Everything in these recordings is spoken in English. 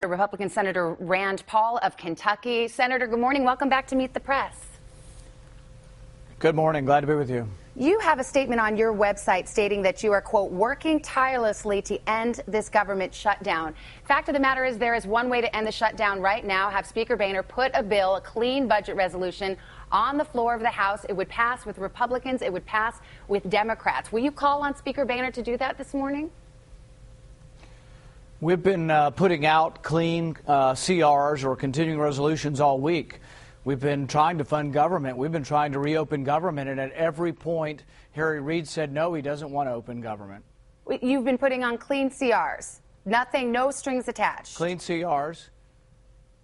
Republican Senator Rand Paul of Kentucky. Senator, good morning. Welcome back to Meet the Press. Good morning. Glad to be with you. You have a statement on your website stating that you are, quote, working tirelessly to end this government shutdown. Fact of the matter is there is one way to end the shutdown right now. Have Speaker Boehner put a bill, a clean budget resolution, on the floor of the House. It would pass with Republicans. It would pass with Democrats. Will you call on Speaker Boehner to do that this morning? We've been putting out clean CRs or continuing resolutions all week. We've been trying to fund government. We've been trying to reopen government. And at every point, Harry Reid said, no, he doesn't want to open government. You've been putting on clean CRs. Nothing, no strings attached. Clean CRs.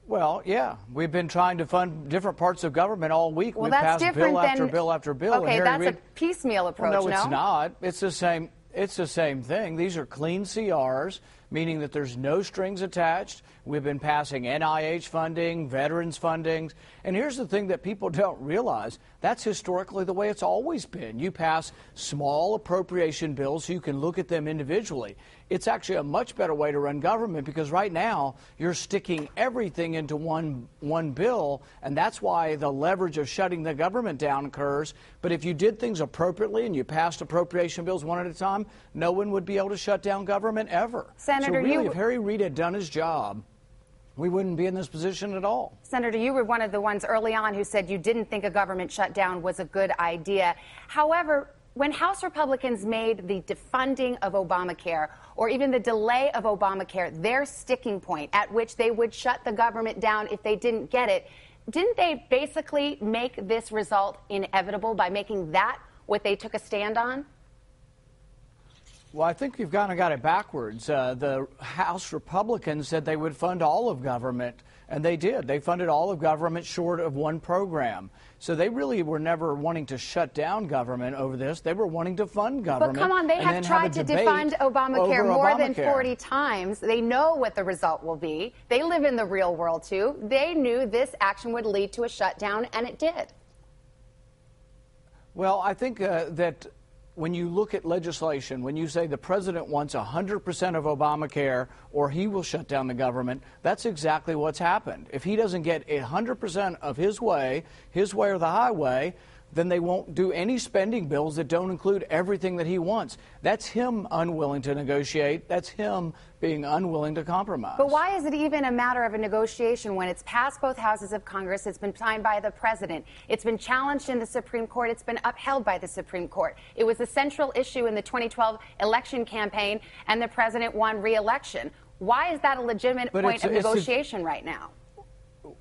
Well, yeah, we've been trying to fund different parts of government all week. Well, we've that's passed bill different after bill after bill. Okay, that's a piecemeal approach, well, no, no? it's not. It's the same. It's the same thing. These are clean CRs, meaning that there's no strings attached. We've been passing NIH funding, veterans funding. And here's the thing that people don't realize. That's historically the way it's always been. You pass small appropriation bills so you can look at them individually. It's actually a much better way to run government because right now you're sticking everything into one bill, and that's why the leverage of shutting the government down occurs. But if you did things appropriately and you passed appropriation bills one at a time, no one would be able to shut down government ever. Senator, so really, if Harry Reid had done his job, we wouldn't be in this position at all. Senator, you were one of the ones early on who said you didn't think a government shutdown was a good idea. However, when House Republicans made the defunding of Obamacare or even the delay of Obamacare their sticking point at which they would shut the government down if they didn't get it, didn't they basically make this result inevitable by making that what they took a stand on? Well, I think you've kind of got it backwards. The House Republicans said they would fund all of government, and they did. They funded all of government short of one program. So they really were never wanting to shut down government over this. They were wanting to fund government. But come on, they have tried to defund Obamacare more than 40 times. They know what the result will be. They live in the real world, too. They knew this action would lead to a shutdown, and it did. Well, I think that when you look at legislation, when you say the president wants 100% of Obamacare or he will shut down the government, that's exactly what's happened. If he doesn't get 100% of his way or the highway, then they won't do any spending bills that don't include everything that he wants. That's him unwilling to negotiate. That's him being unwilling to compromise. But why is it even a matter of a negotiation when it's passed both houses of Congress, it's been signed by the president, it's been challenged in the Supreme Court, it's been upheld by the Supreme Court. It was a central issue in the 2012 election campaign, and the president won re-election. Why is that a legitimate point of negotiation right now?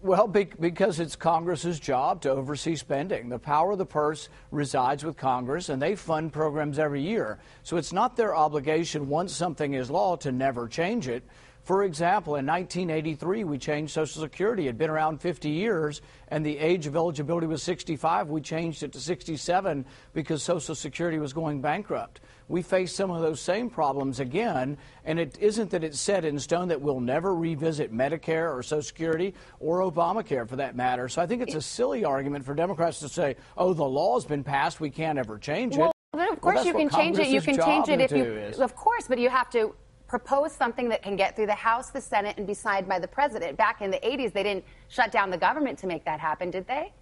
Well, because it's Congress's job to oversee spending. The power of the purse resides with Congress, and they fund programs every year. So it's not their obligation, once something is law, to never change it. For example, in 1983, we changed Social Security. It had been around 50 years, and the age of eligibility was 65. We changed it to 67 because Social Security was going bankrupt. We face some of those same problems again, and it isn't that it's set in stone that we'll never revisit Medicare or Social Security or Obamacare for that matter. So I think it's a silly argument for Democrats to say, oh, the law's been passed, we can't ever change it. Well, of course you can change it. You can change it if you, of course, but you have to propose something that can get through the House, the Senate, and be signed by the president. Back in the 80s, they didn't shut down the government to make that happen, did they?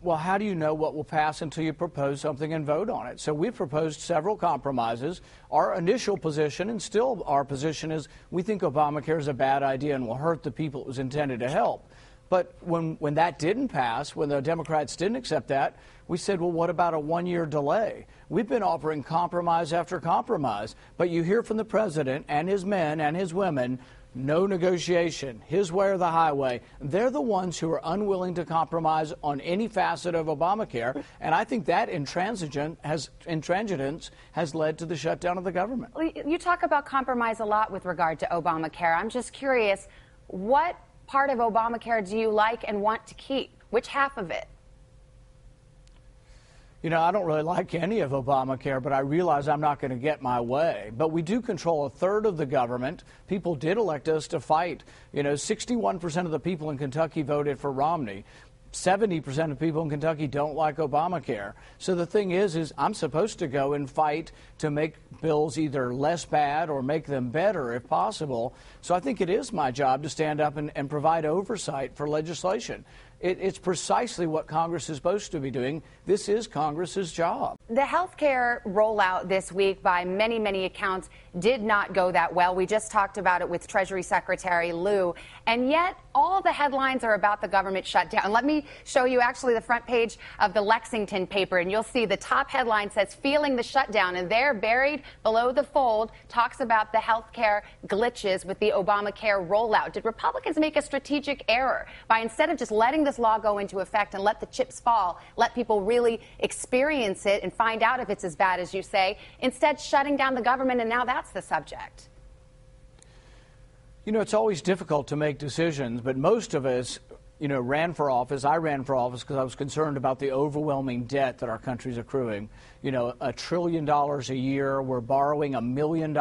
Well, how do you know what will pass until you propose something and vote on it? So we've proposed several compromises. Our initial position, and still our position, is we think Obamacare is a bad idea and will hurt the people it was intended to help. But when that didn't pass, when the Democrats didn't accept that, we said, well, what about a one-year delay? We've been offering compromise after compromise, but you hear from the president and his men and his women, no negotiation, his way or the highway. They're the ones who are unwilling to compromise on any facet of Obamacare, and I think that intransigence has led to the shutdown of the government. You talk about compromise a lot with regard to Obamacare. I'm just curious, what part of Obamacare do you like and want to keep? Which half of it? You know, I don't really like any of Obamacare, but I realize I'm not going to get my way. But we do control a third of the government. People did elect us to fight. You know, 61% of the people in Kentucky voted for Romney. 70% of people in Kentucky don't like Obamacare. So the thing is I'm supposed to go and fight to make bills either less bad or make them better if possible. So I think it is my job to stand up and provide oversight for legislation. It's precisely what Congress is supposed to be doing. This is Congress's job. The health care rollout this week, by many, many accounts, did not go that well. We just talked about it with Treasury Secretary Lew. And yet, all the headlines are about the government shutdown. Let me show you actually the front page of the Lexington paper, and you'll see the top headline says, "Feeling the Shutdown." And there, buried below the fold, talks about the health care glitches with the Obamacare rollout. Did Republicans make a strategic error by, instead of just letting this law go into effect and let the chips fall, let people really experience it and find out if it's as bad as you say, instead shutting down the government, and now that's the subject? You know, it's always difficult to make decisions, but most of us, ran for office. I ran for office because I was concerned about the overwhelming debt that our country's accruing. $1 trillion a year. We're borrowing $1 million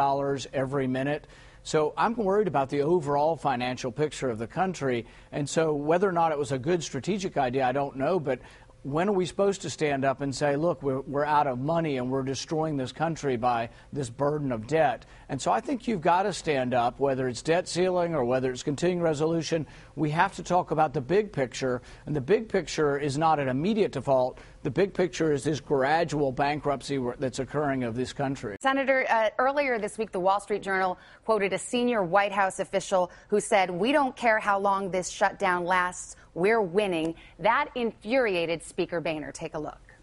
every minute. So I'm worried about the overall financial picture of the country. And so whether or not it was a good strategic idea, I don't know. But when are we supposed to stand up and say, look, we're out of money and we're destroying this country by this burden of debt? And so I think you've got to stand up, whether it's debt ceiling or whether it's continuing resolution. We have to talk about the big picture. And the big picture is not an immediate default. The big picture is this gradual bankruptcy that's occurring of this country. Senator, earlier this week, the Wall Street Journal quoted a senior White House official who said, "We don't care how long this shutdown lasts. We're winning." That infuriated Speaker Boehner. Take a look.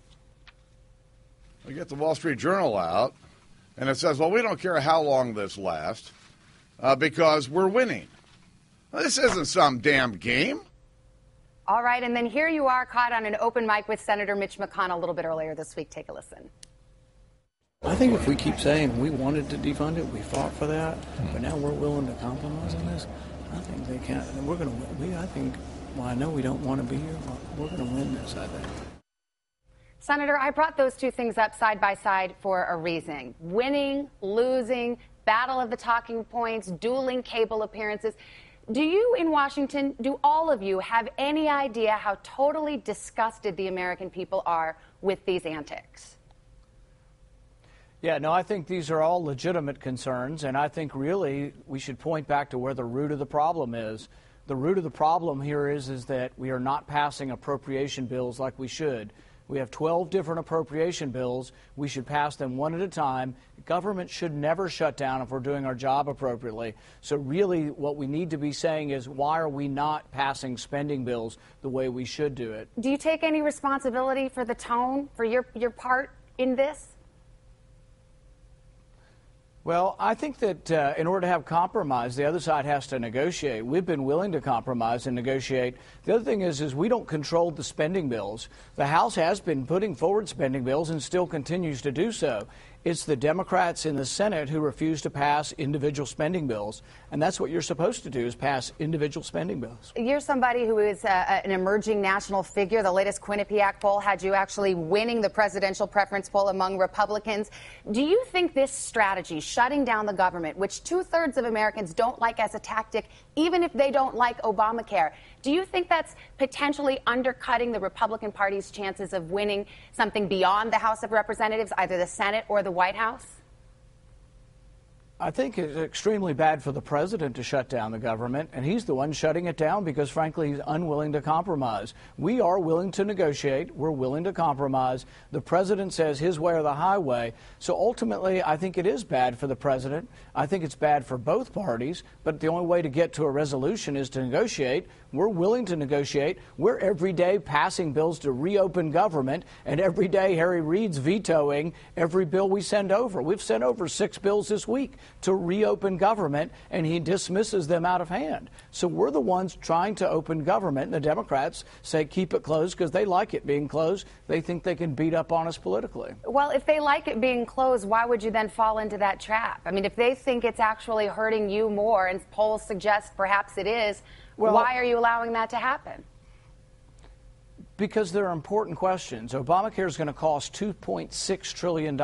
We get the Wall Street Journal out, and it says, well, we don't care how long this lasts because we're winning. Well, this isn't some damn game. All right, and then here you are caught on an open mic with Senator Mitch McConnell a little bit earlier this week. Take a listen. I think if we keep saying we wanted to defund it, we fought for that, but now we're willing to compromise on this, I think they can't. And we're going to win. I know we don't want to be here, but we're going to win this, I think. Senator, I brought those two things up side by side for a reason. Winning, losing, battle of the talking points, dueling cable appearances. Do you in Washington, do all of you have any idea how totally disgusted the American people are with these antics? Yeah, no, I think these are all legitimate concerns, and I think really we should point back to where the root of the problem is. The root of the problem here is that we are not passing appropriation bills like we should. We have 12 different appropriation bills. We should pass them one at a time. Government should never shut down if we're doing our job appropriately. So really what we need to be saying is, why are we not passing spending bills the way we should do it? Do you take any responsibility for the tone, for your part in this? Well, I think that in order to have compromise, the other side has to negotiate. We've been willing to compromise and negotiate. The other thing is we don't control the spending bills. The House has been putting forward spending bills and still continues to do so. It's the Democrats in the Senate who refuse to pass individual spending bills. And that's what you're supposed to do, is pass individual spending bills. You're somebody who is an emerging national figure. The latest Quinnipiac poll had you actually winning the presidential preference poll among Republicans. Do you think this strategy, shutting down the government, which 2/3 of Americans don't like as a tactic, even if they don't like Obamacare, do you think that's potentially undercutting the Republican Party's chances of winning something beyond the House of Representatives, either the Senate or the White House? I think it's extremely bad for the president to shut down the government, and he's the one shutting it down because, frankly, he's unwilling to compromise. We are willing to negotiate. We're willing to compromise. The president says his way or the highway. So ultimately, I think it is bad for the president. I think it's bad for both parties, but the only way to get to a resolution is to negotiate. We're willing to negotiate. We're every day passing bills to reopen government, and every day Harry Reid's vetoing every bill we send over. We've sent over 6 bills this week to reopen government, and he dismisses them out of hand. So we're the ones trying to open government, and the Democrats say keep it closed because they like it being closed. They think they can beat up on us politically. Well, if they like it being closed, why would you then fall into that trap? I mean, if they think it's actually hurting you more, and polls suggest perhaps it is, well, why are you allowing that to happen? Because there are important questions. Obamacare is going to cost $2.6 trillion.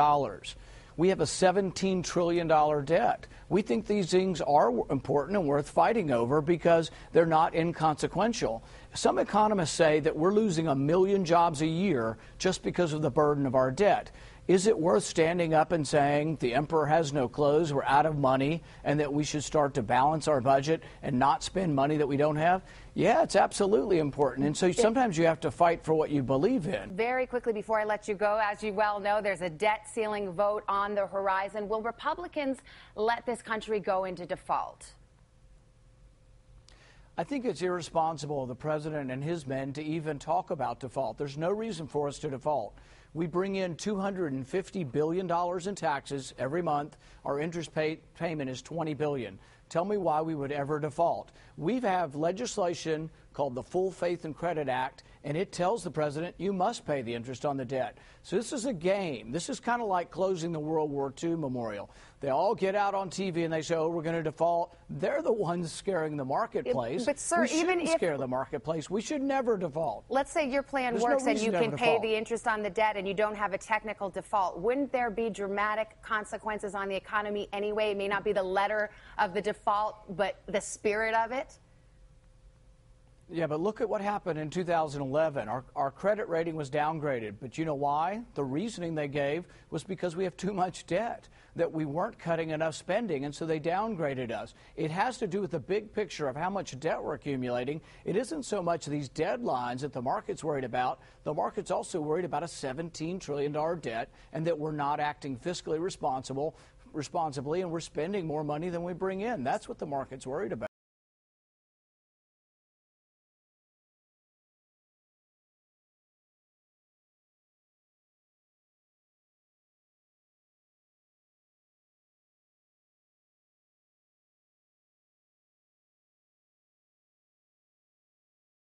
We have a $17 trillion debt. We think these things are important and worth fighting over because they're not inconsequential. Some economists say that we're losing 1 million jobs a year just because of the burden of our debt. Is it worth standing up and saying the emperor has no clothes, we're out of money, and that we should start to balance our budget and not spend money that we don't have? Yeah, it's absolutely important. And so sometimes you have to fight for what you believe in. Very quickly before I let you go, as you well know, there's a debt ceiling vote on the horizon. Will Republicans let this country go into default? I think it's irresponsible of the president and his men to even talk about default. There's no reason for us to default. We bring in $250 billion in taxes every month. Our interest payment is $20 billion. Tell me why we would ever default. We have legislation called the Full Faith and Credit Act, and it tells the president you must pay the interest on the debt. So this is a game. This is kind of like closing the World War II memorial. They all get out on TV and they say, oh, we're going to default. They're the ones scaring the marketplace. But, sir, we shouldn't scare the marketplace. We should never default. Let's say your plan works and you can pay the interest on the debt and you don't have a technical default. Wouldn't there be dramatic consequences on the economy anyway? It may not be the letter of the default, but the spirit of it. Yeah, but look at what happened in 2011. Our credit rating was downgraded. But you know why? The reasoning they gave was because we have too much debt, that we weren't cutting enough spending, and so they downgraded us. It has to do with the big picture of how much debt we're accumulating. It isn't so much these deadlines that the market's worried about. The market's also worried about a $17 trillion debt and that we're not acting fiscally responsibly and we're spending more money than we bring in. That's what the market's worried about.